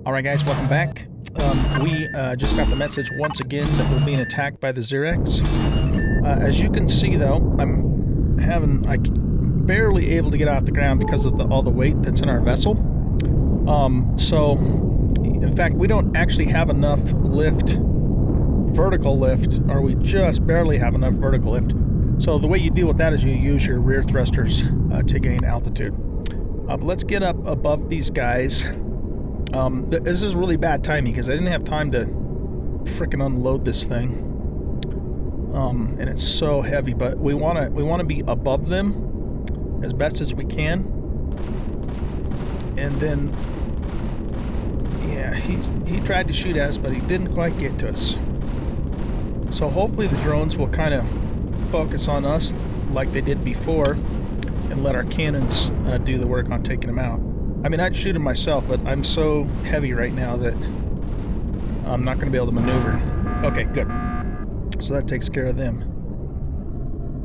Alright guys, welcome back. We just got the message once again that we're being attacked by the Xerex. As you can see though, I'm barely able to get off the ground because of all the weight that's in our vessel. So, in fact, we don't actually have enough vertical lift, or we just barely have enough vertical lift. So the way you deal with that is you use your rear thrusters to gain altitude. But let's get up above these guys. This is really bad timing because I didn't have time to frickin' unload this thing. And it's so heavy, but we wanna be above them as best as we can. And then, yeah, he tried to shoot at us, but he didn't quite get to us. So hopefully the drones will kind of focus on us like they did before and let our cannons do the work on taking them out. I mean, I'd shoot him myself, but I'm so heavy right now that I'm not going to be able to maneuver. Okay, good. So that takes care of them.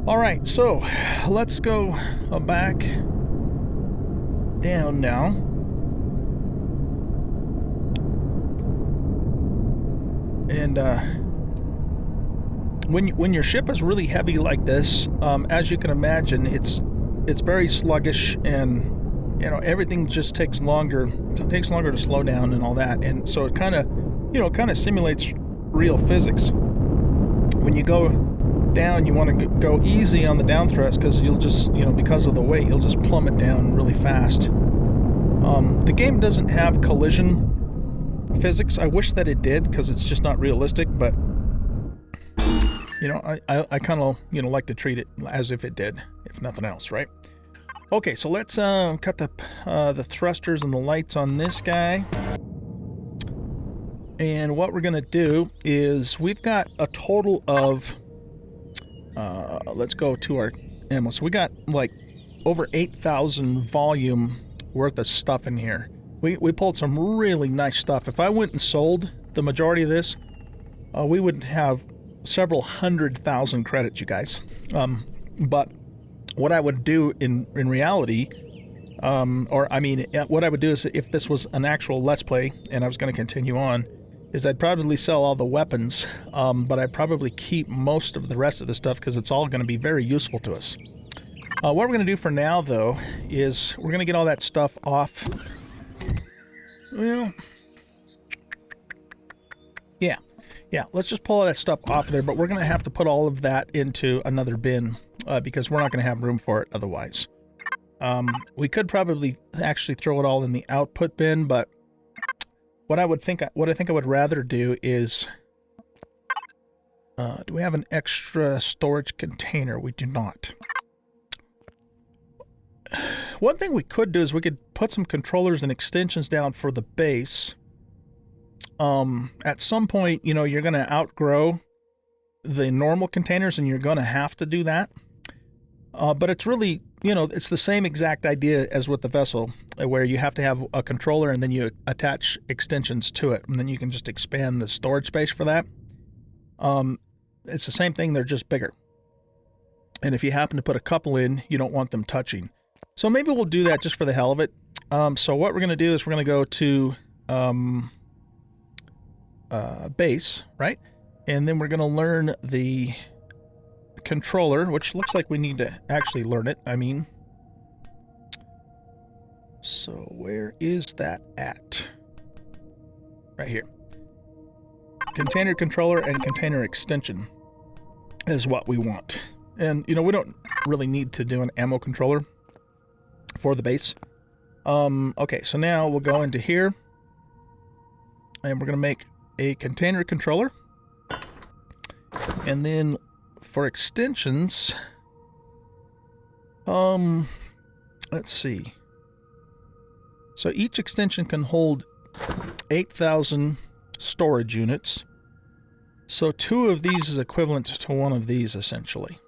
Alright, so let's go back down now. And when your ship is really heavy like this, as you can imagine, it's very sluggish, and you know, everything just takes longer. It takes longer to slow down and all that, and so it kind of simulates real physics. When you go down, you want to go easy on the down thrust because you'll just, because of the weight, you'll just plummet down really fast. The game doesn't have collision physics. I wish that it did because it's just not realistic, but I kind of like to treat it as if it did, if nothing else, right? Okay, so let's cut the thrusters and the lights on this guy. And what we're going to do is we've got a total of, let's go to our ammo. So we got like over 8,000 volume worth of stuff in here. We pulled some really nice stuff. If I went and sold the majority of this, we would have several 100,000 credits, you guys. But what I would do in reality, what I would do is, if this was an actual Let's Play and I was going to continue on, is I'd probably sell all the weapons, but I'd probably keep most of the rest of the stuff because it's all going to be very useful to us. What we're going to do for now, though, is we're going to get all that stuff off. Well, yeah, let's just pull all that stuff off there, but we're going to have to put all of that into another bin because we're not going to have room for it otherwise. We could probably actually throw it all in the output bin, but what I think I would rather do is, do we have an extra storage container? We do not. One thing we could do is we could put some controllers and extensions down for the base. At some point, you're going to outgrow the normal containers and you're going to have to do that. But it's really, it's the same exact idea as with the vessel, where you have to have a controller and then you attach extensions to it, and then you can just expand the storage space for that. It's the same thing, they're just bigger. And if you happen to put a couple in, you don't want them touching. So maybe we'll do that just for the hell of it. So what we're going to do is we're going to go to base, right? And then we're going to learn the controller, which looks like we need to actually learn it. So where is that at? Right here. Container controller and container extension is what we want. And, we don't really need to do an ammo controller for the base. Okay, so now we'll go into here and we're going to make a container controller. And then for extensions, let's see. So each extension can hold 8,000 storage units. So 2 of these is equivalent to 1 of these, essentially.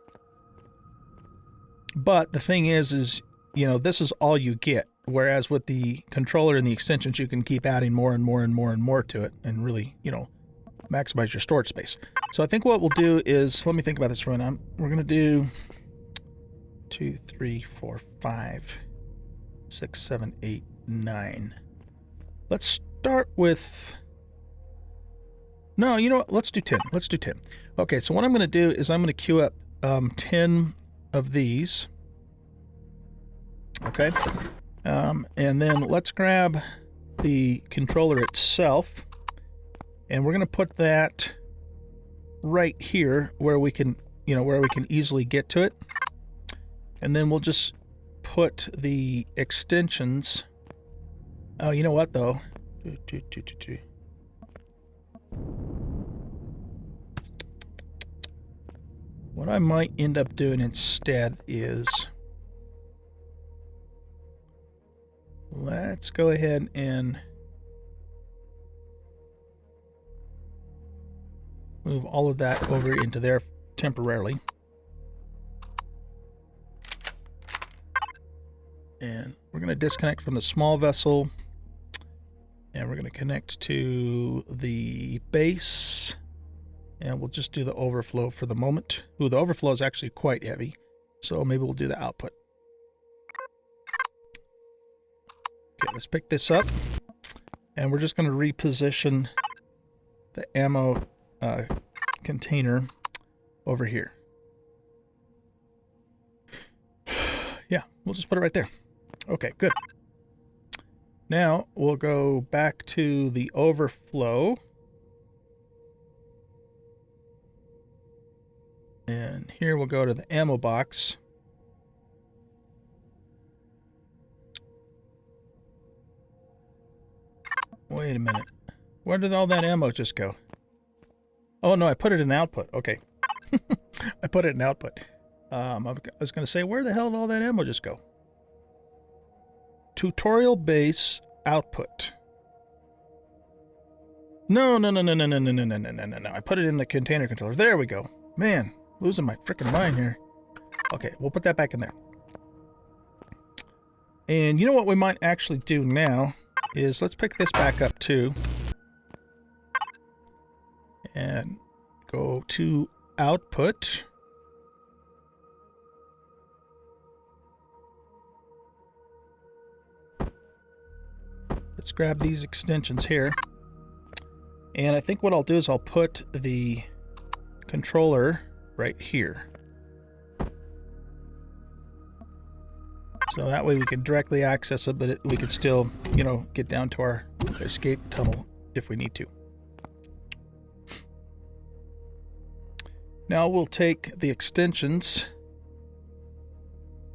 But the thing is this is all you get. Whereas with the controller and the extensions, you can keep adding more and more and more and more to it and really, maximize your storage space. So I think what we'll do is, let me think about this for a minute. We're going to do 2, 3, 4, 5, 6, 7, 8, 9. Let's start with... No, you know what? Let's do 10. Let's do 10. Okay, so what I'm going to do is I'm going to queue up 10 of these. Okay. And then let's grab the controller itself. And we're going to put that right here where we can, you know, where we can easily get to it. And then we'll just put the extensions. Oh, you know what, though? What I might end up doing instead is... let's go ahead and move all of that over into there temporarily. And we're going to disconnect from the small vessel. And we're going to connect to the base. And we'll just do the overflow for the moment. Ooh, the overflow is actually quite heavy. So maybe we'll do the output. Okay, let's pick this up. And we're just going to reposition the ammo container over here. Yeah, we'll just put it right there. Okay, good. Now we'll go back to the overflow. And here we'll go to the ammo box. Wait a minute. Where did all that ammo just go? Oh, no, I put it in output. Okay. I put it in output. I was going to say, where the hell did all that ammo just go? Tutorial base output. No. I put it in the container controller. There we go. Man, losing my freaking mind here. Okay, we'll put that back in there. And you know what we might actually do now is let's pick this back up too. And go to output. Let's grab these extensions here. And I think what I'll do is I'll put the controller right here. So that way we can directly access it, but we can still, you know, get down to our escape tunnel if we need to. Now we'll take the extensions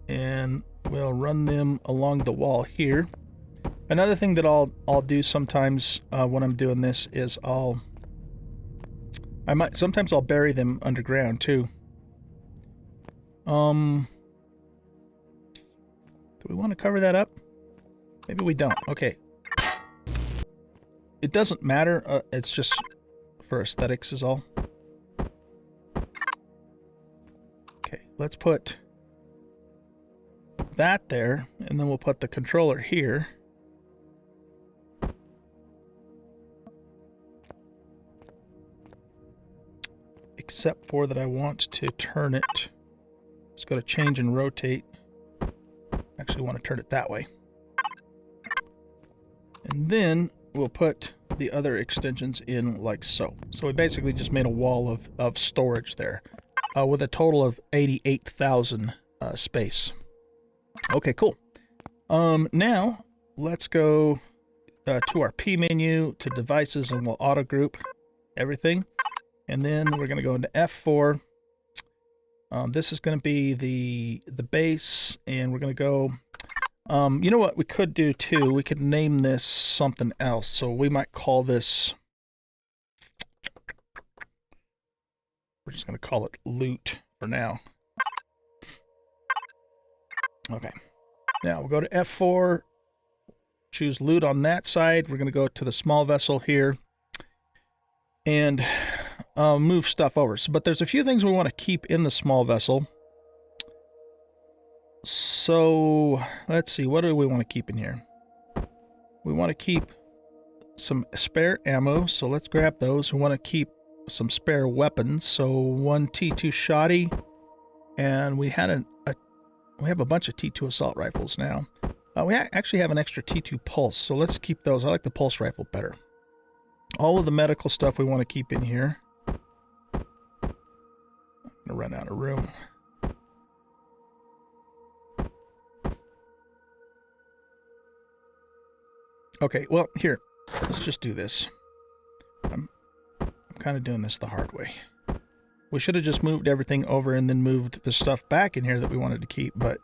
and we'll run them along the wall here. Another thing that I'll do sometimes when I'm doing this is sometimes I'll bury them underground too. Do we want to cover that up? Maybe we don't. Okay. It doesn't matter. It's just for aesthetics is all. Okay, let's put that there, and then we'll put the controller here. Except for that I want to turn it. Let's go to change and rotate. Actually want to turn it that way. And then we'll put the other extensions in like so. So we basically just made a wall of storage there with a total of 88,000 space. Okay, cool. Now let's go to our P menu, to devices, and we'll auto group everything. And then we're going to go into F4. This is going to be the base, and we're going to go... you know what we could do too? We could name this something else. So we might call this... we're just going to call it loot for now. Okay. Now we'll go to F4. Choose loot on that side. We're going to go to the small vessel here. And... move stuff over. But there's a few things we want to keep in the small vessel. So let's see, what do we want to keep in here? We want to keep some spare ammo, so let's grab those. We want to keep some spare weapons, so one T2 shotty, and we have a bunch of T2 assault rifles now. We actually have an extra T2 pulse, so let's keep those. I like the pulse rifle better. All of the medical stuff we want to keep in here. I'm going to run out of room. Okay, well, here. Let's just do this. I'm kind of doing this the hard way. We should have just moved everything over and then moved the stuff back in here that we wanted to keep, but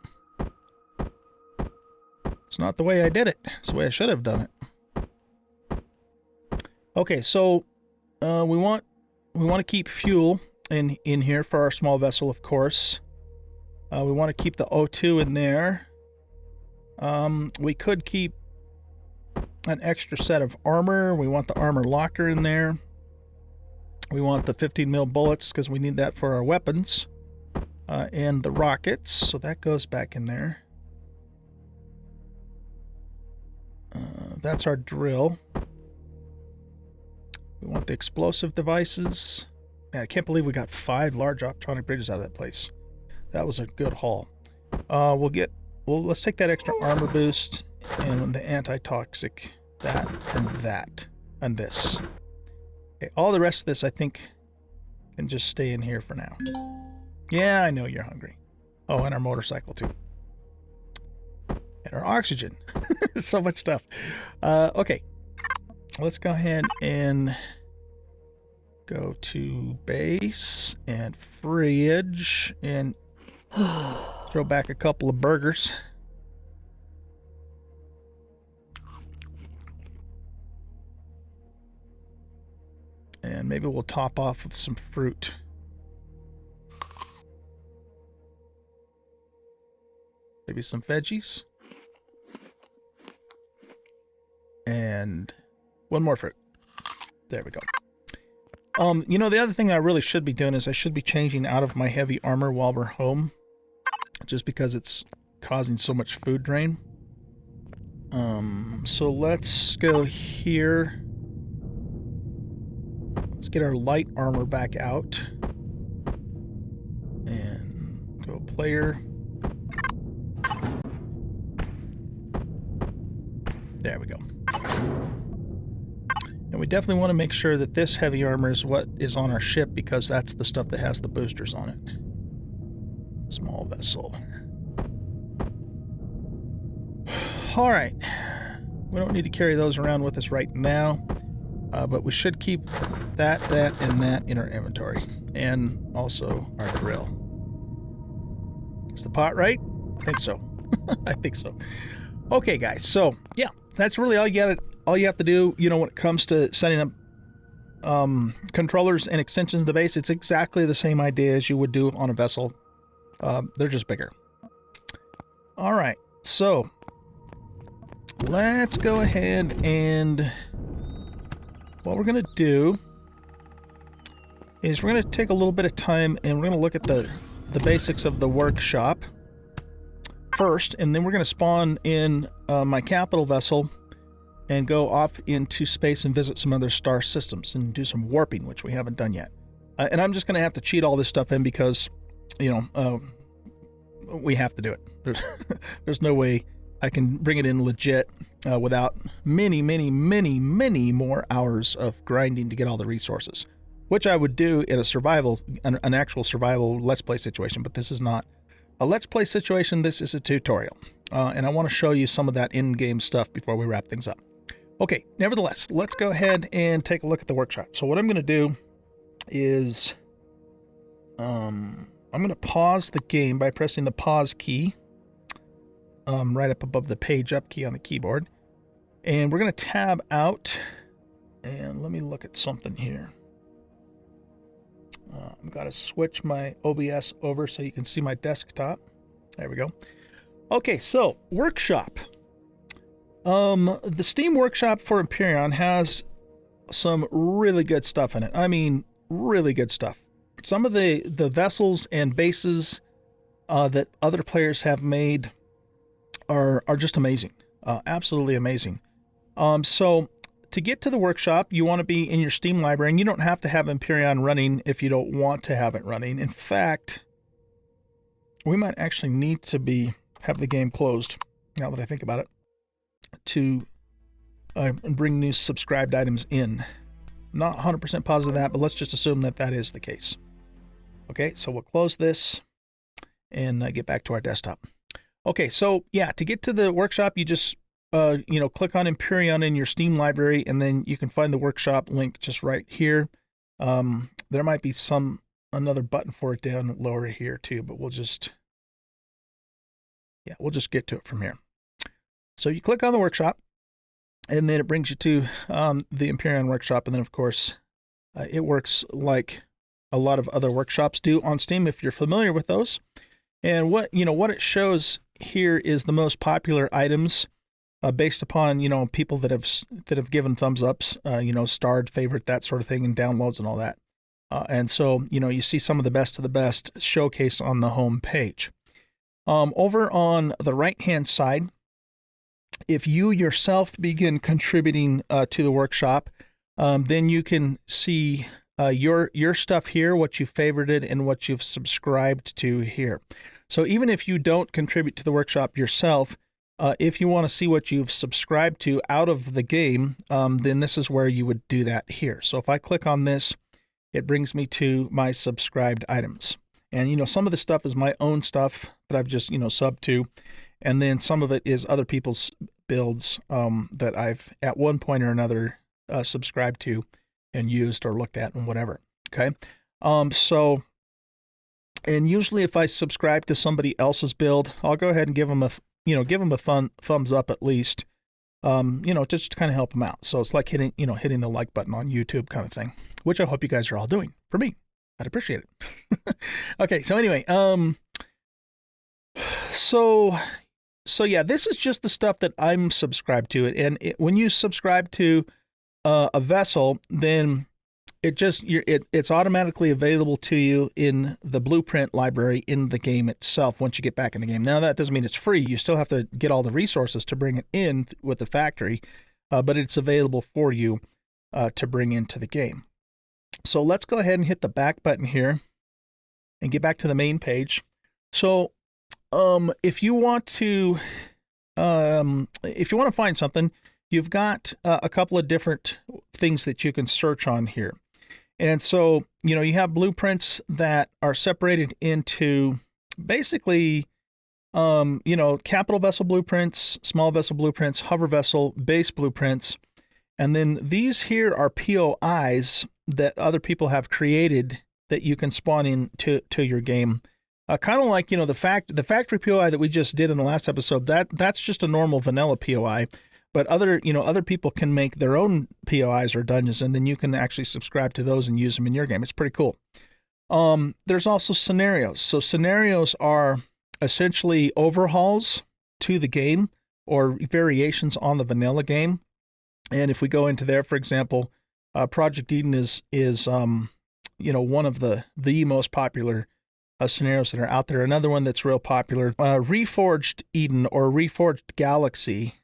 it's not the way I did it. It's the way I should have done it. Okay, so we want to keep fuel in here for our small vessel, of course. We want to keep the O2 in there. We could keep an extra set of armor. We want the armor locker in there. We want the 15 mil bullets because we need that for our weapons. And the rockets, so that goes back in there. That's our drill. We want the explosive devices. Man, I can't believe we got 5 large optronic bridges out of that place. That was a good haul. Let's take that extra armor boost and the anti-toxic, that, and this. Okay, all the rest of this, I think, can just stay in here for now. Yeah, I know you're hungry. Oh, and our motorcycle, too. And our oxygen. So much stuff. Okay. Let's go ahead and go to base and fridge and throw back a couple of burgers. And maybe we'll top off with some fruit. Maybe some veggies. And one more fruit. There we go. You know, the other thing I really should be doing is I should be changing out of my heavy armor while we're home. Just because it's causing so much food drain. So let's go here. Let's get our light armor back out. And go player. There we go. And we definitely want to make sure that this heavy armor is what is on our ship because that's the stuff that has the boosters on it. Small vessel. All right. We don't need to carry those around with us right now, but we should keep that, and that in our inventory. And also our drill. Is the pot right? I think so. I think so. Okay, guys. So, yeah, that's really all you have to do, you know, when it comes to setting up controllers and extensions of the base. It's exactly the same idea as you would do on a vessel. They're just bigger. All right. So, let's go ahead and what we're going to do is we're going to take a little bit of time and we're going to look at the basics of the workshop first, and then we're going to spawn in my capital vessel and go off into space and visit some other star systems and do some warping, which we haven't done yet. And I'm just going to have to cheat all this stuff in because, you know, we have to do it. There's no way I can bring it in legit without many more hours of grinding to get all the resources, which I would do in a survival, an actual survival Let's Play situation, but this is not a Let's Play situation. This is a tutorial, and I want to show you some of that in-game stuff before we wrap things up. Okay, nevertheless, let's go ahead and take a look at the workshop. So what I'm going to do is I'm going to pause the game by pressing the pause key right up above the page up key on the keyboard. And we're going to tab out. And let me look at something here. I've got to switch my OBS over so you can see my desktop. There we go. Okay, so workshop. The Steam Workshop for Empyrion has some really good stuff in it. I mean, really good stuff. Some of the vessels and bases that other players have made are just amazing. Absolutely amazing. So to get to the workshop, you want to be in your Steam library, and you don't have to have Empyrion running if you don't want to have it running. In fact, we might actually need to have the game closed now that I think about it, to bring new subscribed items in. Not 100% positive of that, but let's just assume that that is the case. Okay, so we'll close this and get back to our desktop. Okay, so yeah, to get to the workshop, you just click on Empyrion in your Steam library, and then you can find the workshop link just right here. There might be another button for it down lower here too, but we'll just get to it from here. So you click on the workshop, and then it brings you to the Empyrion workshop, and then of course it works like a lot of other workshops do on Steam if you're familiar with those. And what it shows here is the most popular items based upon people that have given thumbs ups, starred, favorite, that sort of thing, and downloads and all that. And so you see some of the best showcased on the home page. Over on the right hand side, if you yourself begin contributing to the workshop, then you can see your stuff here, what you favorited and what you've subscribed to here. So even if you don't contribute to the workshop yourself, if you want to see what you've subscribed to out of the game, then this is where you would do that here. So if I click on this, it brings me to my subscribed items. And, some of the stuff is my own stuff that I've just, subbed to. And then some of it is other people's builds that I've at one point or another subscribed to and used or looked at and whatever. Okay. And usually if I subscribe to somebody else's build, I'll go ahead and give them a thumbs up at least, just to kind of help them out. So it's like hitting the like button on YouTube kind of thing, which I hope you guys are all doing for me. I'd appreciate it. Okay. So anyway, so yeah, this is just the stuff that I'm subscribed to. And when you subscribe to a vessel, then it's automatically available to you in the blueprint library in the game itself once you get back in the game. Now, that doesn't mean it's free. You still have to get all the resources to bring it in with the factory, but it's available for you to bring into the game. So let's go ahead and hit the back button here and get back to the main page. So if you want to find something, you've got a couple of different things that you can search on here. And so, you have blueprints that are separated into basically, capital vessel blueprints, small vessel blueprints, hover vessel, base blueprints. And then these here are POIs that other people have created that you can spawn into your game. Kind of like, the factory POI that we just did in the last episode, that's just a normal vanilla POI. But other people can make their own POIs or dungeons, and then you can actually subscribe to those and use them in your game. It's pretty cool. There's also scenarios. So scenarios are essentially overhauls to the game or variations on the vanilla game. And if we go into there, for example, Project Eden is one of the most popular scenarios that are out there. Another one that's real popular, Reforged Eden or Reforged Galaxy.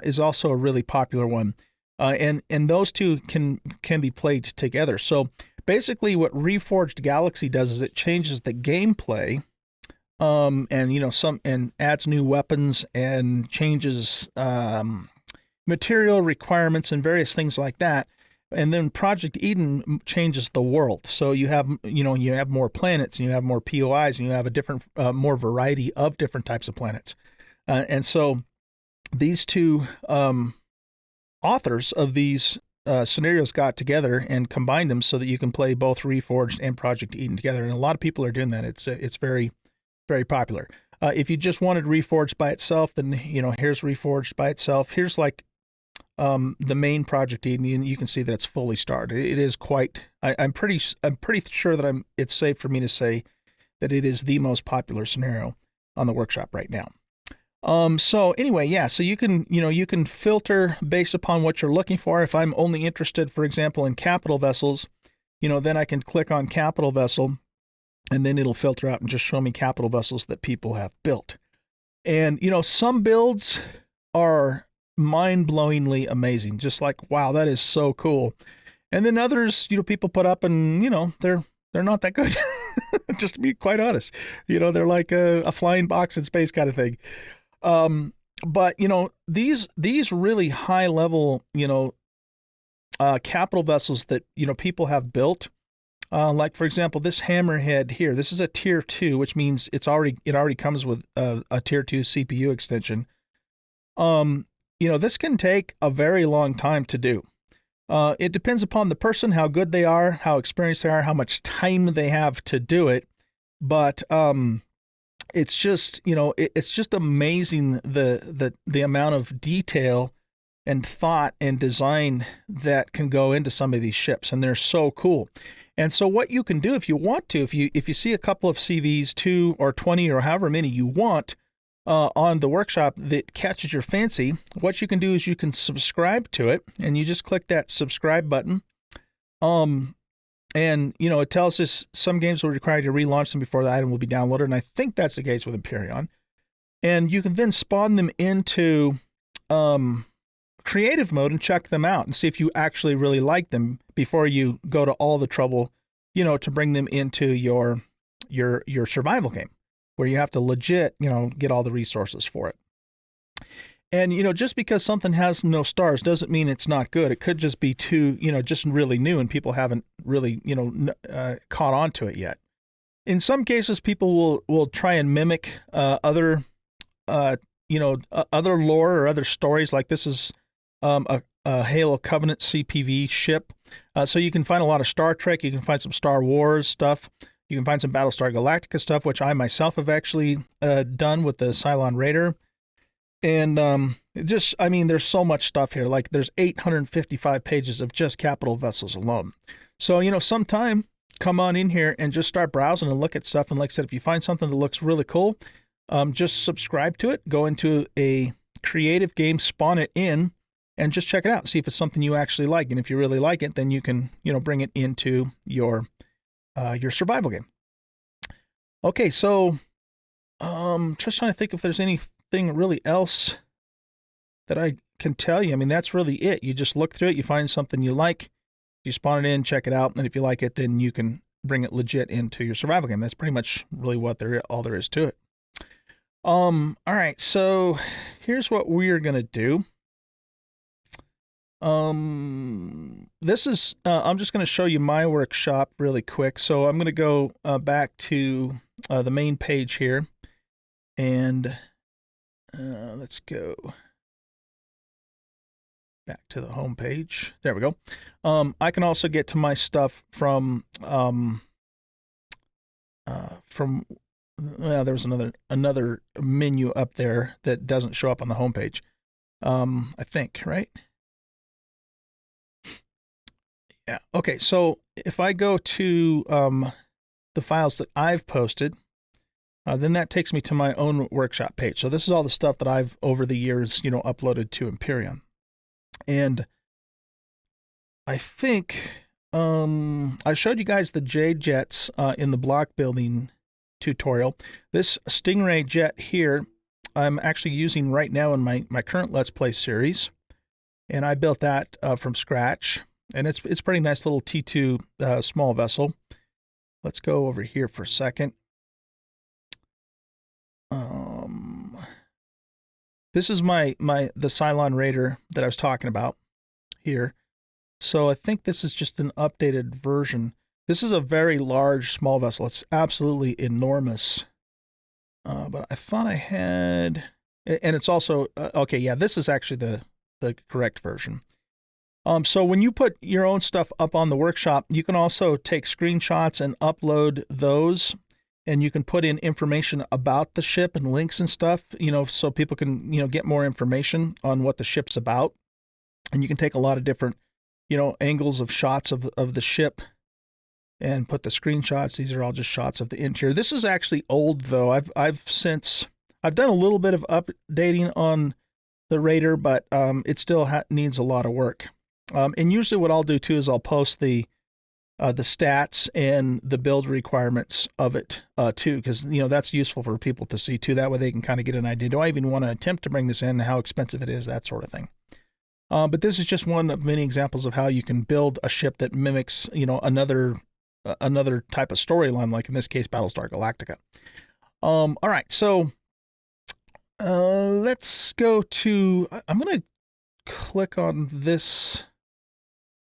Is also a really popular one, and those two can be played together. So basically, what Reforged Galaxy does is it changes the gameplay, and adds new weapons and changes material requirements and various things like that. And then Project Eden changes the world. So you have more planets and you have more POIs and you have a different more variety of different types of planets, and so. These two authors of these scenarios got together and combined them so that you can play both Reforged and Project Eden together. And a lot of people are doing that. It's very, very popular. If you just wanted Reforged by itself, then here's Reforged by itself. Here's like the main Project Eden. You can see that it's fully starred. It is quite. I'm pretty sure that it's safe for me to say that it is the most popular scenario on the workshop right now. So anyway, yeah, so you can filter based upon what you're looking for. If I'm only interested, for example, in capital vessels, then I can click on capital vessel and then it'll filter out and just show me capital vessels that people have built. And, some builds are mind-blowingly amazing. Just like, wow, that is so cool. And then others, people put up and, they're not that good. Just to be quite honest, they're like a flying box in space kind of thing. But you know, these really high level, you know, capital vessels that, you know, people have built, like for example, this hammerhead here. This is a tier 2, which means it already comes with a tier 2 CPU extension. You know, this can take a very long time to do. It depends upon the person, how good they are, how experienced they are, how much time they have to do it. But it's just, you know, it's just amazing the amount of detail and thought and design that can go into some of these ships, and they're so cool. And so what you can do if you want to, if you see a couple of CVs, 2 or 20 or however many you want, on the workshop that catches your fancy, what you can do is you can subscribe to it, and you just click that subscribe button. And you know, it tells us some games will require you to relaunch them before the item will be downloaded, and I think that's the case with Empyrion. And you can then spawn them into creative mode and check them out and see if you actually really like them before you go to all the trouble, you know, to bring them into your survival game, where you have to legit, you know, get all the resources for it. And, you know, just because something has no stars doesn't mean it's not good. It could just be too, you know, just really new and people haven't really, you know, caught on to it yet. In some cases, people will try and mimic other, you know, other lore or other stories. Like this is a Halo Covenant CPV ship. So you can find a lot of Star Trek. You can find some Star Wars stuff. You can find some Battlestar Galactica stuff, which I myself have actually done with the Cylon Raider. And just, I mean, there's so much stuff here. Like there's 855 pages of just capital vessels alone. So, you know, sometime come on in here and just start browsing and look at stuff. And like I said, if you find something that looks really cool, just subscribe to it, go into a creative game, spawn it in, and just check it out. See if it's something you actually like. And if you really like it, then you can, you know, bring it into your survival game. Okay, so just trying to think if there's anything really else that I can tell you. I mean, that's really it. You just look through it, you find something you like, you spawn it in, check it out, and if you like it, then you can bring it legit into your survival game. That's pretty much really what all there is to it. All right, so here's what we're gonna do. This is I'm just gonna show you my workshop really quick. So I'm gonna go back to the main page here, and let's go back to the home page. There we go. I can also get to my stuff from well, there was another menu up there that doesn't show up on the home page. I think, right? Yeah. Okay. So if I go to the files that I've posted, then that takes me to my own workshop page. So this is all the stuff that I've over the years, you know, uploaded to Empyrion. And I think I showed you guys the J jets in the block building tutorial. This Stingray jet here, I'm actually using right now in my current Let's Play series. And I built that from scratch. And it's a pretty nice little T2 small vessel. Let's go over here for a second. This is the Cylon Raider that I was talking about here. So I think this is just an updated version. This is a very large small vessel. It's absolutely enormous. But I thought I had, and it's also okay. Yeah, this is actually the correct version. So when you put your own stuff up on the workshop, you can also take screenshots and upload those, and you can put in information about the ship and links and stuff, you know, so people can, you know, get more information on what the ship's about. And you can take a lot of different, you know, angles of shots of the ship and put the screenshots. These are all just shots of the interior. This is actually old though. I've done a little bit of updating on the Raider, but it still needs a lot of work. And usually what I'll do too is I'll post the stats and the build requirements of it too, because, you know, that's useful for people to see too. That way they can kind of get an idea. Do I even want to attempt to bring this in? How expensive it is, that sort of thing. But this is just one of many examples of how you can build a ship that mimics, you know, another type of storyline, like in this case, Battlestar Galactica. All right, so Let's go to, I'm going to click on this.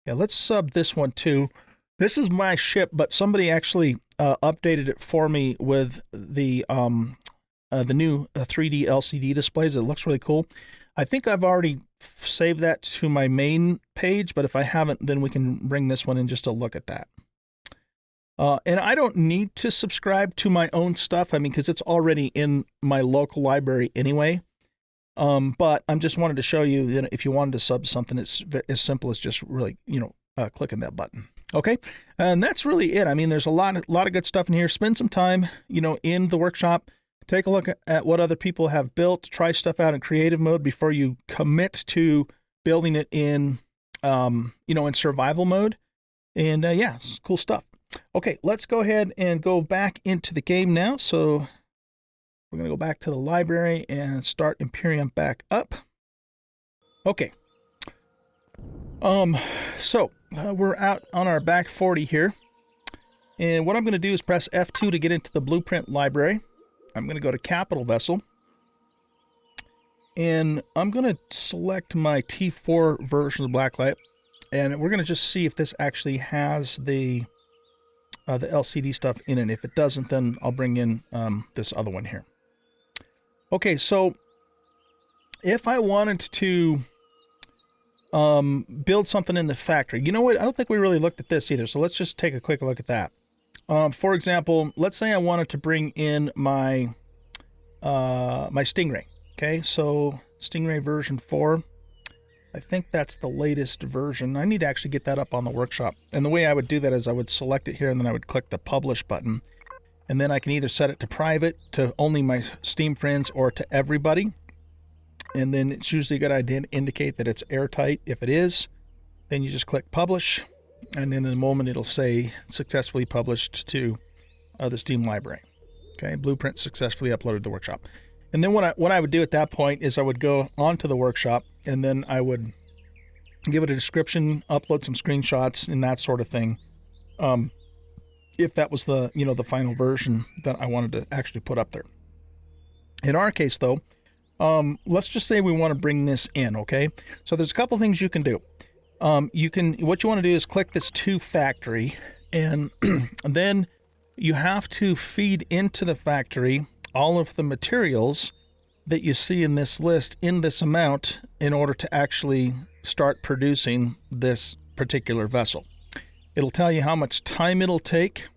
Yeah, let's sub this one too. This is my ship, but somebody actually updated it for me with the new 3D LCD displays. It looks really cool. I think I've already saved that to my main page, but if I haven't, then we can bring this one in just to look at that. And I don't need to subscribe to my own stuff. I mean, because it's already in my local library anyway. But I'm just wanted to show you that if you wanted to sub something, it's as simple as just really, clicking that button. Okay. And that's really it. I mean, there's a lot of good stuff in here. Spend some time, in the workshop. Take a look at what other people have built. Try stuff out in creative mode before you commit to building it in, in survival mode. And yeah, it's cool stuff. Okay, let's go ahead and go back into the game now. So we're going to go back to the library and start Empyrion back up. Okay. We're out on our back 40 here. And what I'm going to do is press F2 to get into the blueprint library. I'm going to go to Capital Vessel. And I'm going to select my T4 version of Blacklight. And we're going to just see if this actually has the LCD stuff in it. If it doesn't, then I'll bring in this other one here. Okay, so if I wanted to build something in the factory, you know what? I don't think we really looked at this either. So let's just take a quick look at that. For example, let's say I wanted to bring in my my Stingray. Okay, so Stingray version 4. I think that's the latest version. I need to actually get that up on the workshop. And the way I would do that is I would select it here and then I would click the publish button. And then I can either set it to private, to only my Steam friends, or to everybody. And then it's usually a good idea to indicate that it's airtight. If it is, then you just click publish. And then in a moment it'll say successfully published to the Steam library. Okay, blueprint successfully uploaded to the workshop. And then what I would do at that point is I would go onto the workshop and then I would give it a description, upload some screenshots and that sort of thing. If that was the, the final version that I wanted to actually put up there. In our case though, let's just say we want to bring this in. Okay. So there's a couple things you can do. What you want to do is click this to factory and then you have to feed into the factory all of the materials that you see in this list in this amount in order to actually start producing this particular vessel. It'll tell you how much time it'll take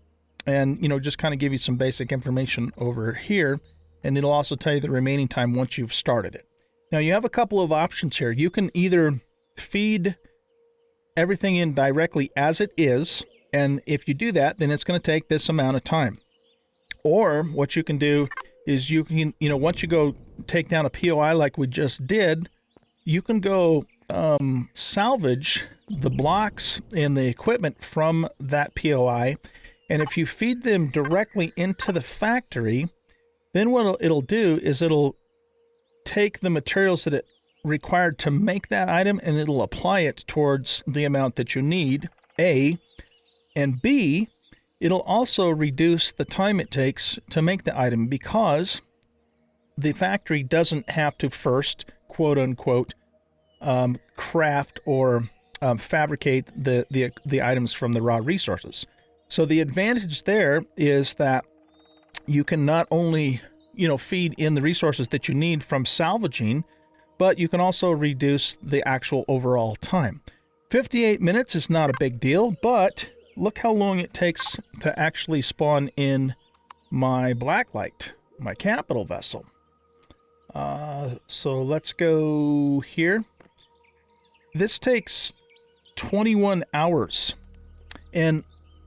and, just kind of give you some basic information over here. And it'll also tell you the remaining time once you've started it. Now you have a couple of options here. You can either feed everything in directly as it is. And if you do that, then it's going to take this amount of time. Or what you can do is you can, once you go take down a POI like we just did, you can go salvage the blocks and the equipment from that POI. And if you feed them directly into the factory, then what it'll do is it'll take the materials that it required to make that item and it'll apply it towards the amount that you need, A. And B, it'll also reduce the time it takes to make the item because the factory doesn't have to first, quote unquote, craft or fabricate the items from the raw resources. So the advantage there is that you can not only, feed in the resources that you need from salvaging, but you can also reduce the actual overall time. 58 minutes is not a big deal, but look how long it takes to actually spawn in my Blacklight, my capital vessel. So let's go here. This takes 21 hours. And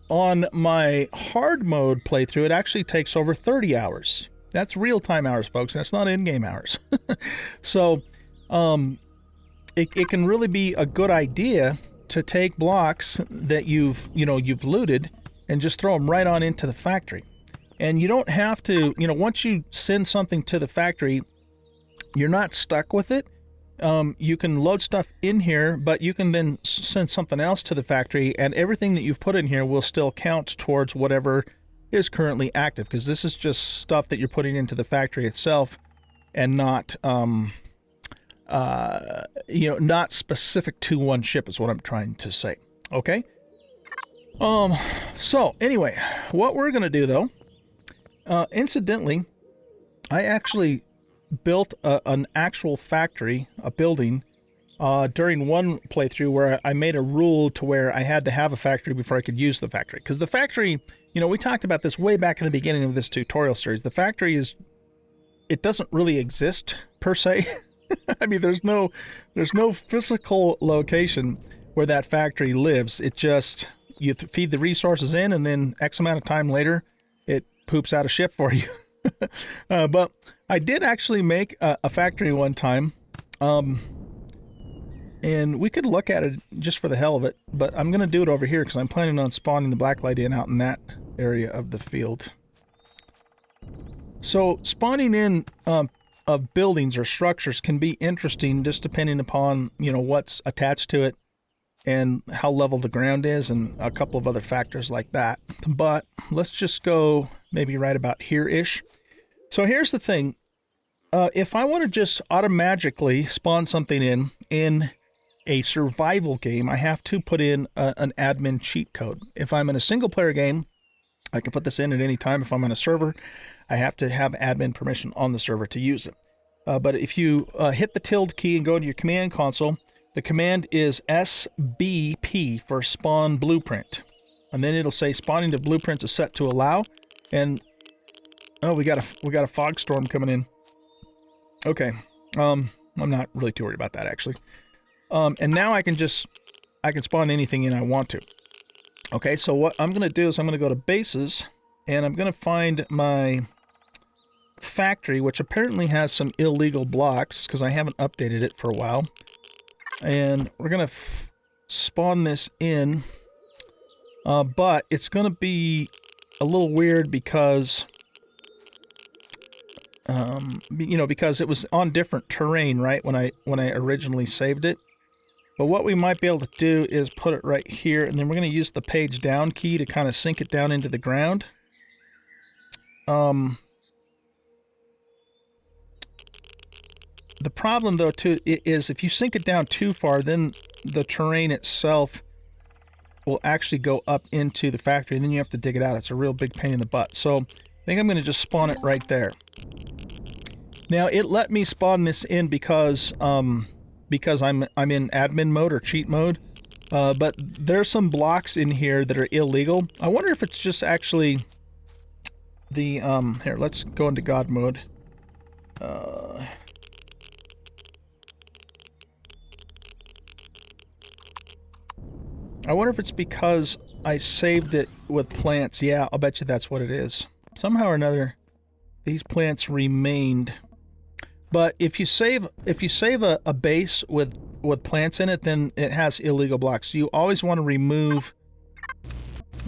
on my hard mode playthrough, it actually takes over 30 hours. That's real-time hours, folks. That's not in-game hours. So it can really be a good idea to take blocks that you've looted and just throw them right on into the factory. And you don't have to, once you send something to the factory, you're not stuck with it. You can load stuff in here, but you can then send something else to the factory and everything that you've put in here will still count towards whatever is currently active, because this is just stuff that you're putting into the factory itself. and not not specific to one ship is what I'm trying to say. Okay. So anyway, what we're gonna do though, incidentally, I actually built an actual factory, a building, during one playthrough where I made a rule to where I had to have a factory before I could use the factory. Because the factory, we talked about this way back in the beginning of this tutorial series. The factory it doesn't really exist per se. I mean, there's no physical location where that factory lives. It just, you feed the resources in, and then X amount of time later, it poops out a ship for you. But I did actually make a factory one time, and we could look at it just for the hell of it, but I'm going to do it over here because I'm planning on spawning the blacklight in out in that area of the field. So spawning in of buildings or structures can be interesting just depending upon, what's attached to it and how level the ground is and a couple of other factors like that. But let's just go maybe right about here-ish. So here's the thing. If I want to just automatically spawn something in a survival game, I have to put in an admin cheat code. If I'm in a single player game, I can put this in at any time. If I'm on a server, I have to have admin permission on the server to use it. But if you hit the tilde key and go into your command console, the command is SBP for spawn blueprint. And then it'll say spawning to blueprints is set to allow. And oh, we got a fog storm coming in. Okay. I'm not really too worried about that actually. And now I can spawn anything in I want to. Okay, so what I'm going to do is I'm going to go to bases, and I'm going to find my factory, which apparently has some illegal blocks because I haven't updated it for a while. And we're going to spawn this in, but it's going to be a little weird because, because it was on different terrain, right, when I originally saved it. But what we might be able to do is put it right here, and then we're going to use the page down key to kind of sink it down into the ground. The problem, though, too, is if you sink it down too far, then the terrain itself will actually go up into the factory, and then you have to dig it out. It's a real big pain in the butt. So I think I'm going to just spawn it right there. Now, it let me spawn this in because I'm in admin mode or cheat mode, but there's some blocks in here that are illegal. I wonder if it's just actually the here, let's go into God mode. I wonder if it's because I saved it with plants. Yeah, I'll bet you that's what it is. Somehow or another, these plants remained. But if you save a base with plants in it, then it has illegal blocks. So you always want to remove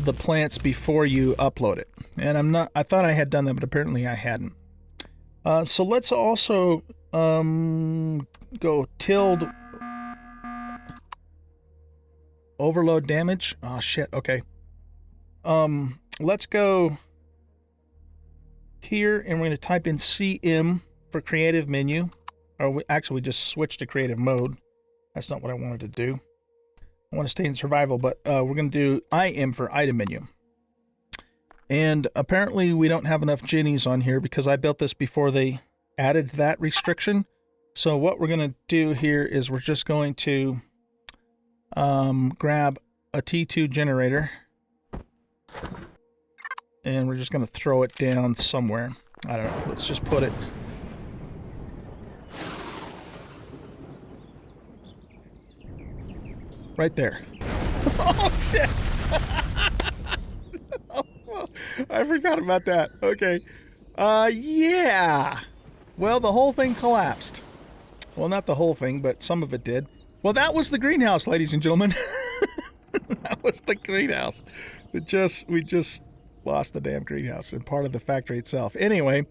the plants before you upload it. And I thought I had done that, but apparently I hadn't. So let's also go tilde overload damage. Oh shit, okay. Let's go here and we're going to type in CM for creative menu, or we just switched to creative mode. That's not what I wanted to do. I want to stay in survival, but we're going to do IM for item menu. And apparently we don't have enough Jennies on here because I built this before they added that restriction. So what we're going to do here is we're just going to grab a T2 generator, and we're just going to throw it down somewhere. I don't know. Let's just put it right there. Oh, shit! I forgot about that. Okay. Yeah. Well, the whole thing collapsed. Well, not the whole thing, but some of it did. Well, that was the greenhouse, ladies and gentlemen. That was the greenhouse. We just lost the damn greenhouse and part of the factory itself. Anyway,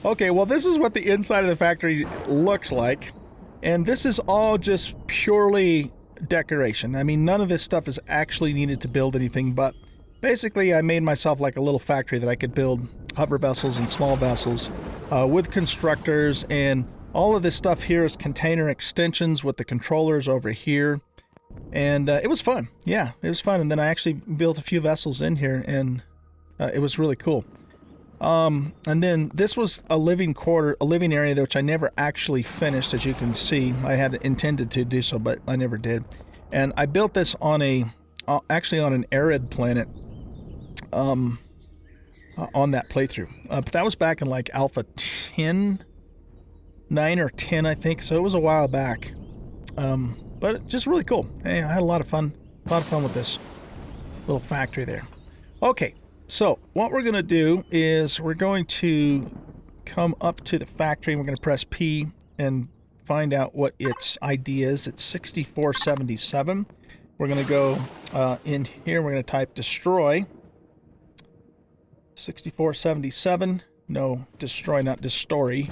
okay, well, this is what the inside of the factory looks like. And this is all just purely decoration. I mean, none of this stuff is actually needed to build anything, but basically I made myself like a little factory that I could build hover vessels and small vessels with constructors, and all of this stuff here is container extensions with the controllers over here. And it was fun. Yeah, it was fun. And then I actually built a few vessels in here, and it was really cool. And then this was a living area, which I never actually finished, as you can see. I had intended to do so, but I never did. And I built this on actually on an arid planet, on that playthrough. But that was back in like Alpha 10, 9 or 10, I think. So it was a while back. But just really cool. Hey, I had a lot of fun with this little factory there. Okay, so what we're going to do is we're going to come up to the factory, and we're going to press P and find out what its ID is. It's 6477. We're going to go in here. We're going to type destroy. 6477. No, destroy, not destroy.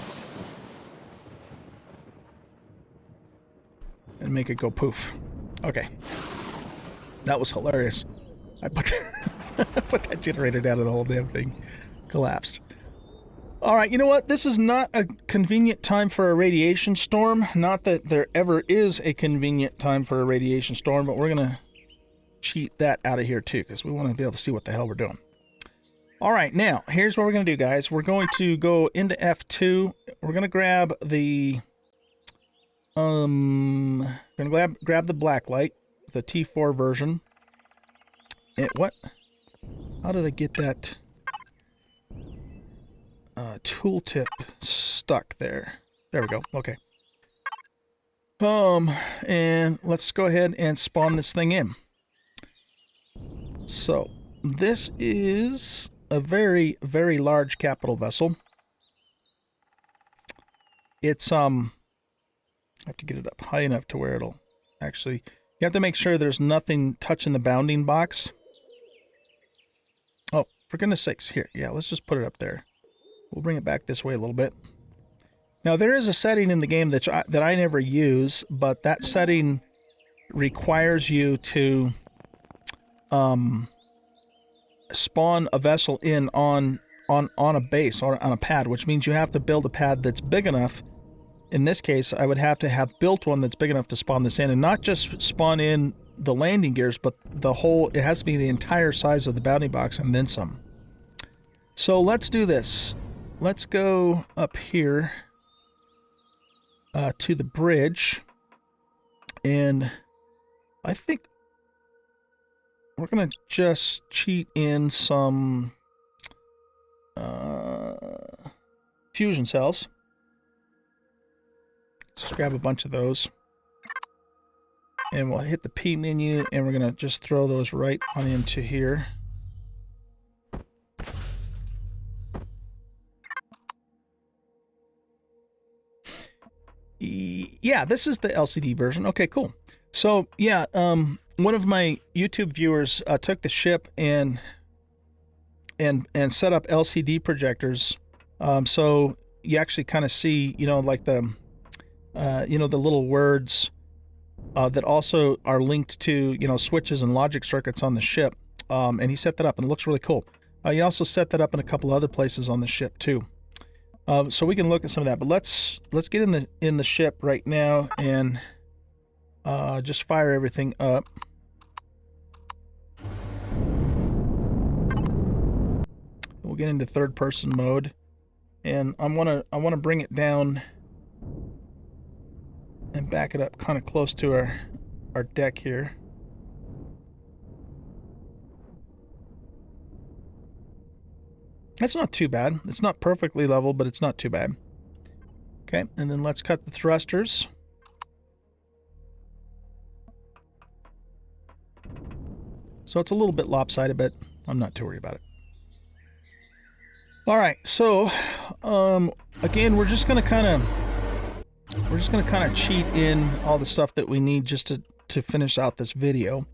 And make it go poof. Okay. That was hilarious. I put, put that generator down and the whole damn thing collapsed. Alright, you know what? This is not a convenient time for a radiation storm. Not that there ever is a convenient time for a radiation storm, but we're going to cheat that out of here too, because we want to be able to see what the hell we're doing. Alright, now, here's what we're going to do, guys. We're going to go into F2. We're going to grab the... I'm gonna grab the blacklight, the T4 version. What? How did I get that tooltip stuck there? There we go. Okay. And let's go ahead and spawn this thing in. So this is a very, very large capital vessel. It's I have to get it up high enough to where it'll actually... You have to make sure there's nothing touching the bounding box. Oh, for goodness sakes. Here, yeah, let's just put it up there. We'll bring it back this way a little bit. Now, there is a setting in the game that I never use, but that setting requires you to spawn a vessel in on a base or on a pad, which means you have to build a pad that's big enough. In this case, I would have to have built one that's big enough to spawn this in, and not just spawn in the landing gears, but the whole, it has to be the entire size of the bounding box and then some. So let's do this. Let's go up here to the bridge, and I think we're going to just cheat in some fusion cells. Let's grab a bunch of those, and we'll hit the P menu, and we're gonna just throw those right on into here. Yeah, this is the LCD version. Okay, cool. So yeah, one of my YouTube viewers took the ship and set up LCD projectors, so you actually kind of see, you know, like the the little words that also are linked to, you know, switches and logic circuits on the ship. And he set that up, and it looks really cool. He also set that up in a couple other places on the ship too. So we can look at some of that, but let's get in the ship right now and just fire everything up. We'll get into third person mode, and I want to bring it down and back it up kind of close to our deck here. That's not too bad. It's not perfectly level, but it's not too bad. Okay, and then let's cut the thrusters. So it's a little bit lopsided, but I'm not too worried about it. All right, so again, we're just gonna kind of cheat in all the stuff that we need just to finish out this video.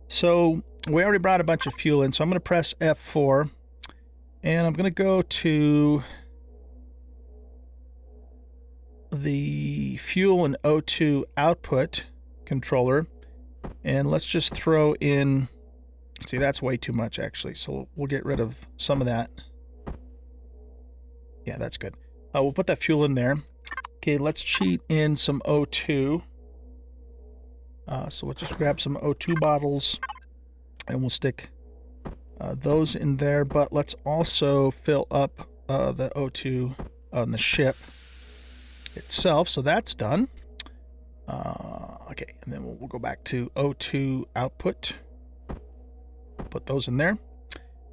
So we already brought a bunch of fuel in, so I'm going to press F4, and I'm going to go to the fuel and O2 output controller, and let's just throw in, see, that's way too much, actually, so we'll get rid of some of that. Yeah, that's good. We'll put that fuel in there. Okay, let's cheat in some O2. So we'll just grab some O2 bottles and we'll stick those in there. But let's also fill up the O2 on the ship itself. So that's done. Okay, and then we'll go back to O2 output. Put those in there.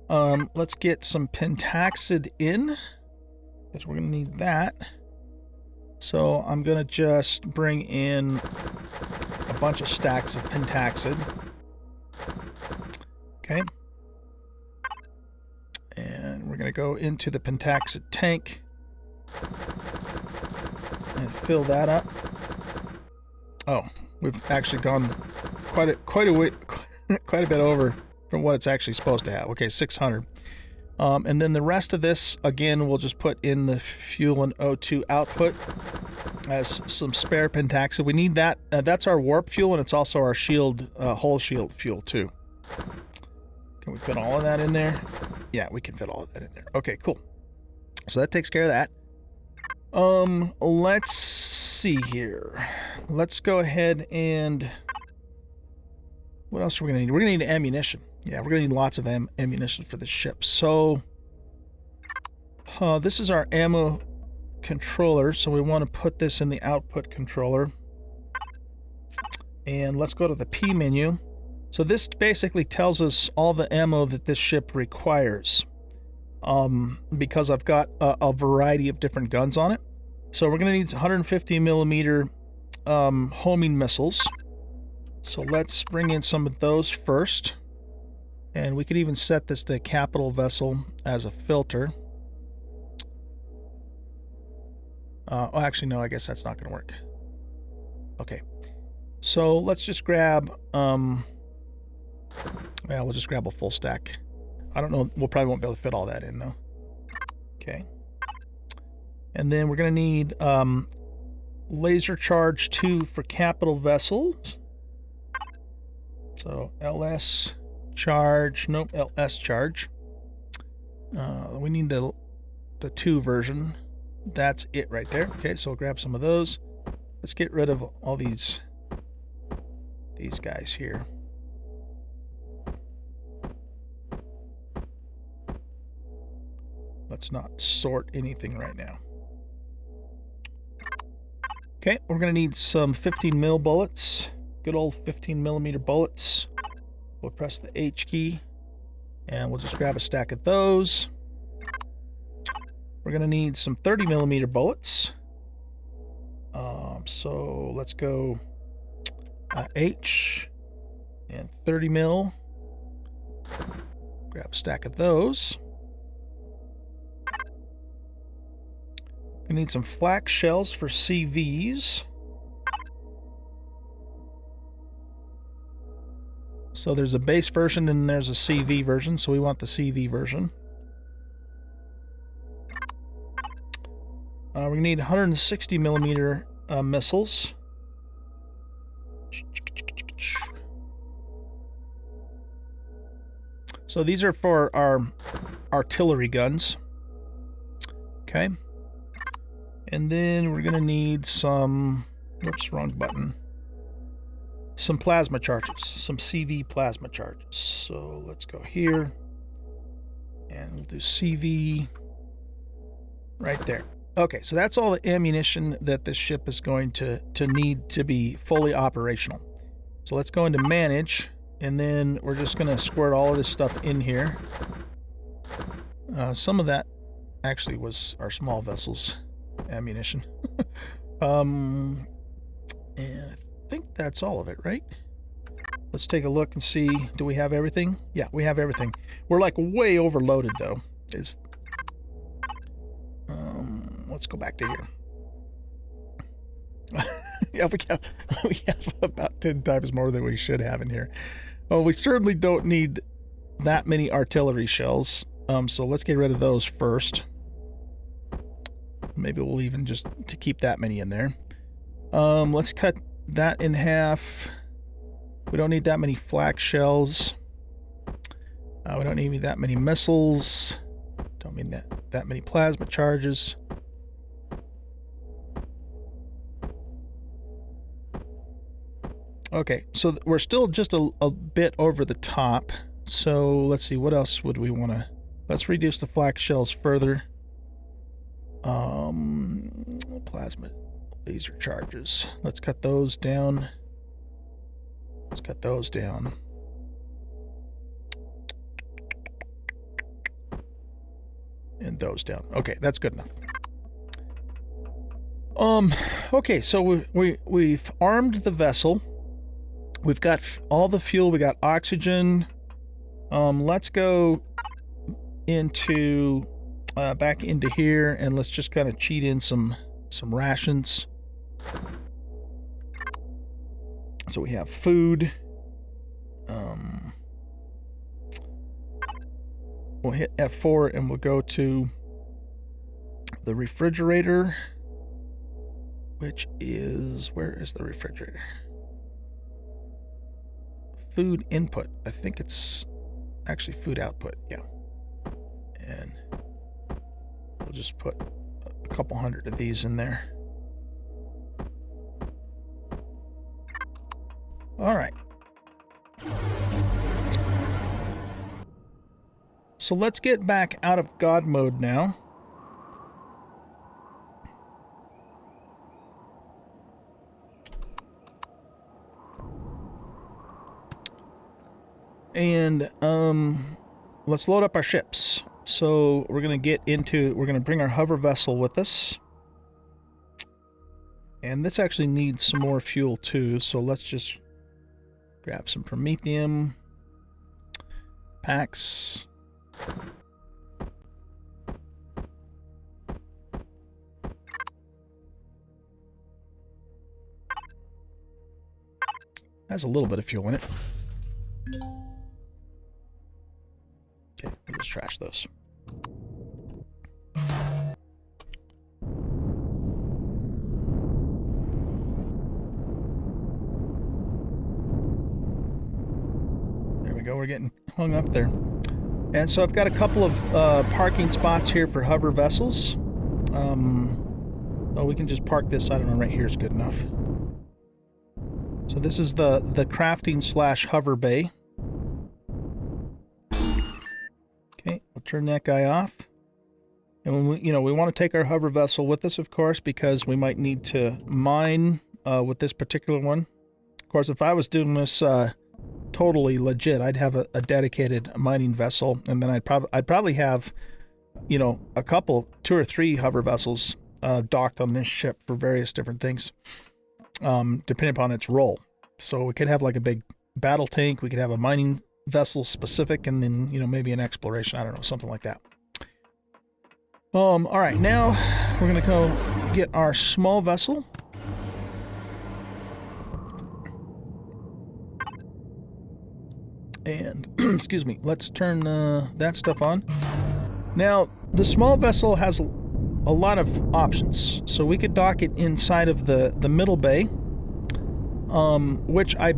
Let's get some pentaxid in, because we're going to need that. So I'm going to just bring in a bunch of stacks of pentaxid. Okay. And we're going to go into the pentaxid tank and fill that up. Oh, we've actually gone quite a bit over from what it's actually supposed to have. Okay, 600. And then the rest of this, again, we'll just put in the fuel and O2 output as some spare pentaxid. We need that. That's our warp fuel, and it's also our shield, hull shield fuel, too. Can we fit all of that in there? Yeah, we can fit all of that in there. Okay, cool. So that takes care of that. Let's see here. Let's go ahead and... What else are we going to need? We're going to need ammunition. Yeah, we're going to need lots of ammunition for this ship. So, this is our ammo controller. So we want to put this in the output controller. And let's go to the P menu. So this basically tells us all the ammo that this ship requires. Because I've got a variety of different guns on it. So we're going to need 150 millimeter homing missiles. So let's bring in some of those first. And we could even set this to capital vessel as a filter. Oh, actually, no, I guess that's not going to work. Okay. So let's just grab, yeah, we'll just grab a full stack. I don't know, we'll probably won't be able to fit all that in, though. Okay. And then we're going to need laser charge 2 for capital vessels. So LS charge, nope, LS charge. We need the 2 version. That's it right there. Okay, so we'll grab some of those. Let's get rid of all these guys here. Let's not sort anything right now. Okay, we're going to need some 15 mil bullets. Good old 15 millimeter bullets. We'll press the H key and we'll just grab a stack of those. We're going to need some 30 millimeter bullets. So let's go H and 30 mil. Grab a stack of those. We need some flak shells for CVs. So there's a base version and there's a CV version, so we want the CV version. We need 160 millimeter missiles. So these are for our artillery guns. Okay. And then we're going to need some... Oops, wrong button. Some plasma charges. Some CV plasma charges. So let's go here. And we'll do CV right there. Okay, so that's all the ammunition that this ship is going to need to be fully operational. So let's go into manage. And then we're just going to squirt all of this stuff in here. Some of that actually was our small vessels ammunition. And I think that's all of it, right? Let's take a look and see. Do we have everything? Yeah, we have everything. We're like way overloaded though. Let's go back to here. Yeah, we have about 10 times more than we should have in here. Well, we certainly don't need that many artillery shells. So let's get rid of those first. Maybe we'll even just to keep that many in there. Let's cut that in half. We don't need that many flak shells. We don't need that many missiles. Don't need that many plasma charges. Okay, so we're still just a bit over the top. So let's see, what else would we want to... Let's reduce the flak shells further. Plasma laser charges. Let's cut those down. Let's cut those down. And those down. Okay, that's good enough. Okay, so we've armed the vessel. We've got all the fuel. We got oxygen. Let's go into back into here, and let's just kind of cheat in some rations. So we have food. We'll hit F4 and we'll go to the refrigerator, which is, where is the refrigerator? Food input. I think it's actually food output. Yeah. And we'll just put a couple hundred of these in there. All right. So let's get back out of God mode now. And let's load up our ships. So we're going to bring our hover vessel with us. And this actually needs some more fuel too, so let's just grab some promethium packs. Has a little bit of fuel in it. Okay, we'll just trash those. There we go, we're getting hung up there. And so I've got a couple of parking spots here for hover vessels. Well, we can just park this, I don't know, right here is good enough. So this is the crafting / hover bay. Okay, we'll turn that guy off. And when we want to take our hover vessel with us, of course, because we might need to mine with this particular one. Of course, if I was doing this totally legit, I'd have a dedicated mining vessel, and then I'd probably have, a couple, 2 or 3 hover vessels docked on this ship for various different things, depending upon its role. So we could have like a big battle tank, we could have a mining vessel specific, and then maybe an exploration, I don't know, something like that. All right, now we're gonna go get our small vessel. And excuse me, let's turn that stuff on. Now the small vessel has a lot of options, so we could dock it inside of the middle bay, which I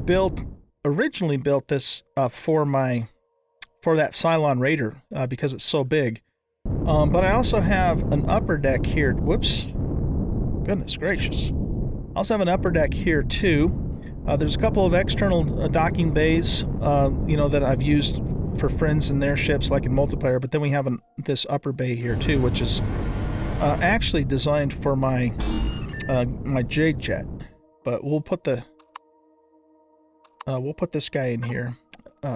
originally built this for that Cylon Raider because it's so big. But I also have an upper deck here. Whoops, goodness gracious! I also have an upper deck here too. There's a couple of external docking bays, that I've used for friends and their ships, like in multiplayer. But then we have this upper bay here too, which is actually designed for my my Jade jet. But we'll put this guy in here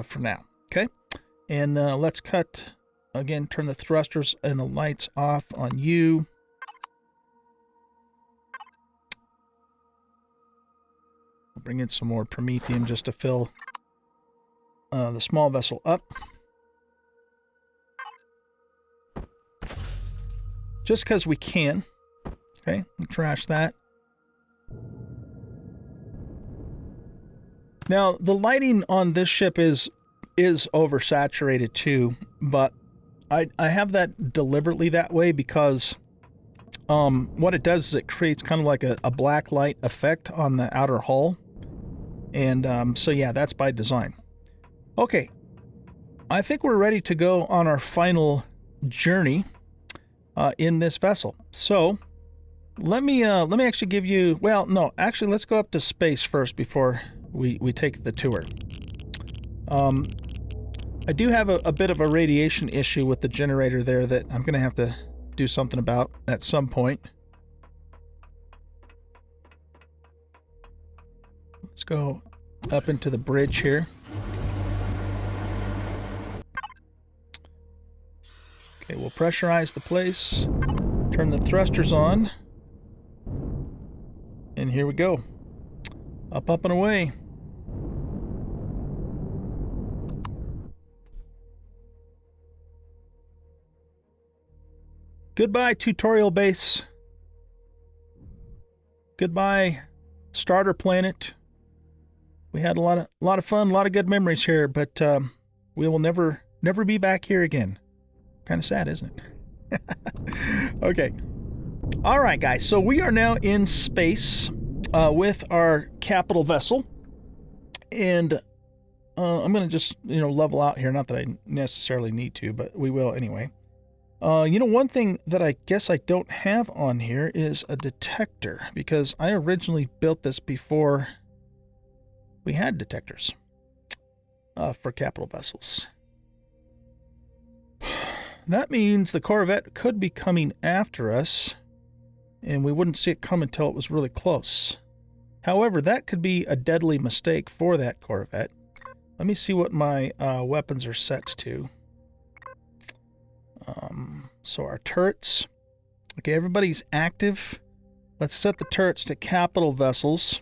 for now. Okay, and let's cut again. Turn the thrusters and the lights off on you. Bring in some more promethium just to fill the small vessel up. Just because we can. Okay, we'll trash that. Now, the lighting on this ship is oversaturated too, but I have that deliberately that way because what it does is it creates kind of like a black light effect on the outer hull. And so yeah, that's by design. Okay, I think we're ready to go on our final journey in this vessel. So let me actually give you, well, no, actually let's go up to space first before we take the tour. I do have a bit of a radiation issue with the generator there that I'm going to have to do something about at some point. Let's go up into the bridge here. Okay, we'll pressurize the place, turn the thrusters on, and here we go. Up, up, and away. Goodbye, tutorial base. Goodbye, starter planet. We had a lot of fun, a lot of good memories here, but we will never be back here again. Kind of sad, isn't it? Okay. All right, guys. So we are now in space with our capital vessel, and I'm going to just level out here. Not that I necessarily need to, but we will anyway. One thing that I guess I don't have on here is a detector, because I originally built this before we had detectors for capital vessels. That means the Corvette could be coming after us, and we wouldn't see it come until it was really close. However, that could be a deadly mistake for that Corvette. Let me see what my weapons are set to. So our turrets. Okay, everybody's active. Let's set the turrets to capital vessels.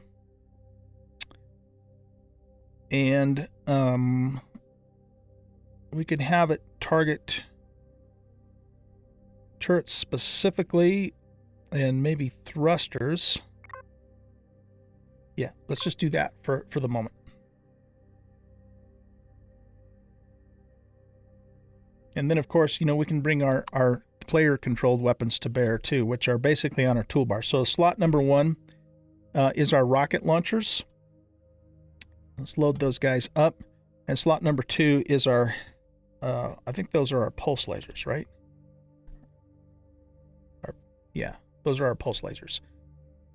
And we could have it target turrets specifically, and maybe thrusters. Yeah, let's just do that for the moment. And then, of course, we can bring our player-controlled weapons to bear, too, which are basically on our toolbar. So slot number 1 is our rocket launchers. Let's load those guys up. And slot number 2 is our, I think those are our pulse lasers, right? Yeah, those are our pulse lasers.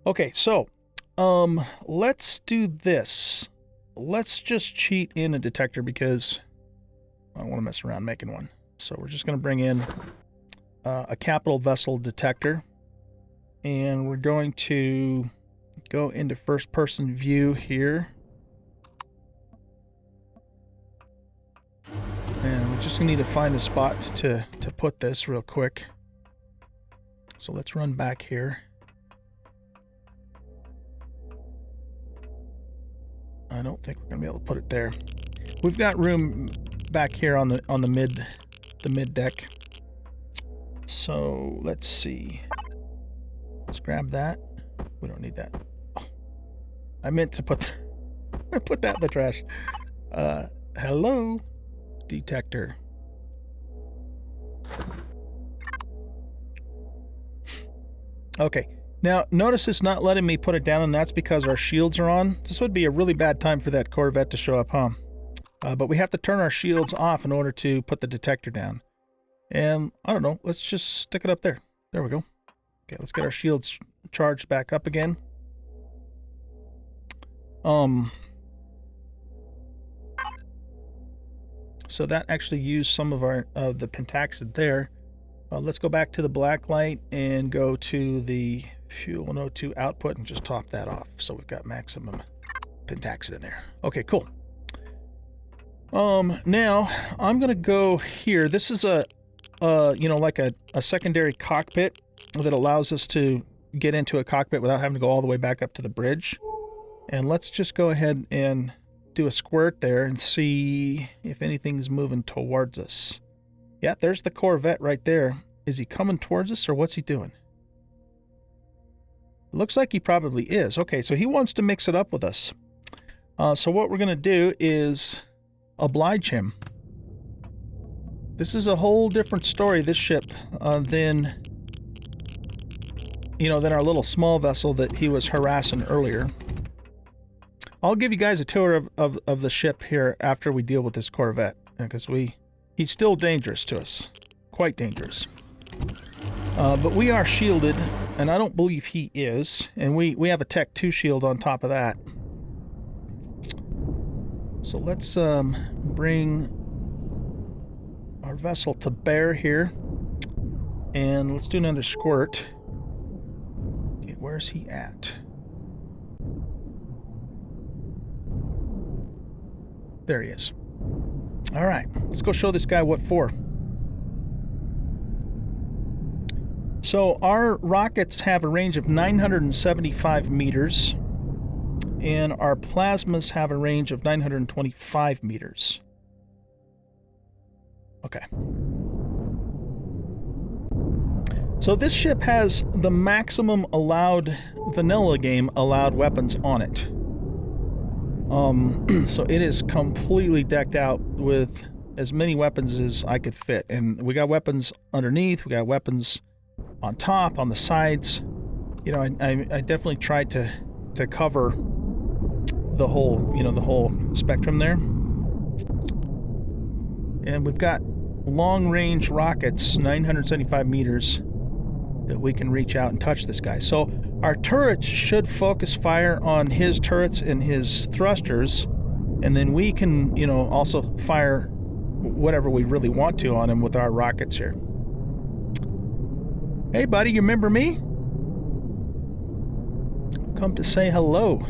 Okay, so let's do this. Let's just cheat in a detector because I don't want to mess around making one. So we're just going to bring in a capital vessel detector, and we're going to go into first-person view here. And we're just going to need to find a spot to put this real quick. So let's run back here. I don't think we're going to be able to put it there. We've got room back here on the mid deck. So let's see. Let's grab that. We don't need that. Oh, I meant to put put that in the trash. Hello, detector. Okay. Now, notice it's not letting me put it down, and that's because our shields are on. This would be a really bad time for that Corvette to show up, huh? But we have to turn our shields off in order to put the detector down. And, I don't know, let's just stick it up there. There we go. Okay, let's get our shields charged back up again. So that actually used some of our the pentaxid there. Let's go back to the black light and go to the fuel O2 output and just top that off. So we've got maximum pentaxid in there. Okay, cool. Now I'm going to go here. This is like a secondary cockpit that allows us to get into a cockpit without having to go all the way back up to the bridge. And let's just go ahead and do a squirt there and see if anything's moving towards us. Yeah, there's the Corvette right there. Is he coming towards us, or what's he doing? Looks like he probably is. Okay, so he wants to mix it up with us. So what we're going to do is oblige him. This is a whole different story, this ship, than our little small vessel that he was harassing earlier. I'll give you guys a tour of the ship here after we deal with this Corvette, because he's still dangerous to us. Quite dangerous. But we are shielded, and I don't believe he is. And we have a Tech 2 shield on top of that. So let's bring our vessel to bear here. And let's do another squirt. Okay, where's he at? There he is. All right, let's go show this guy what for. So our rockets have a range of 975 meters, and our plasmas have a range of 925 meters. Okay. So this ship has the maximum allowed vanilla game allowed weapons on it. So it is completely decked out with as many weapons as I could fit. And we got weapons underneath, we got weapons on top, on the sides. You know, I definitely tried to cover the whole, you know, the whole spectrum there. And we've got long-range rockets, 975 meters, that we can reach out and touch this guy. So our turrets should focus fire on his turrets and his thrusters, and then we can, you know, also fire whatever we really want to on him with our rockets here. Hey, buddy, you remember me? Come to say hello.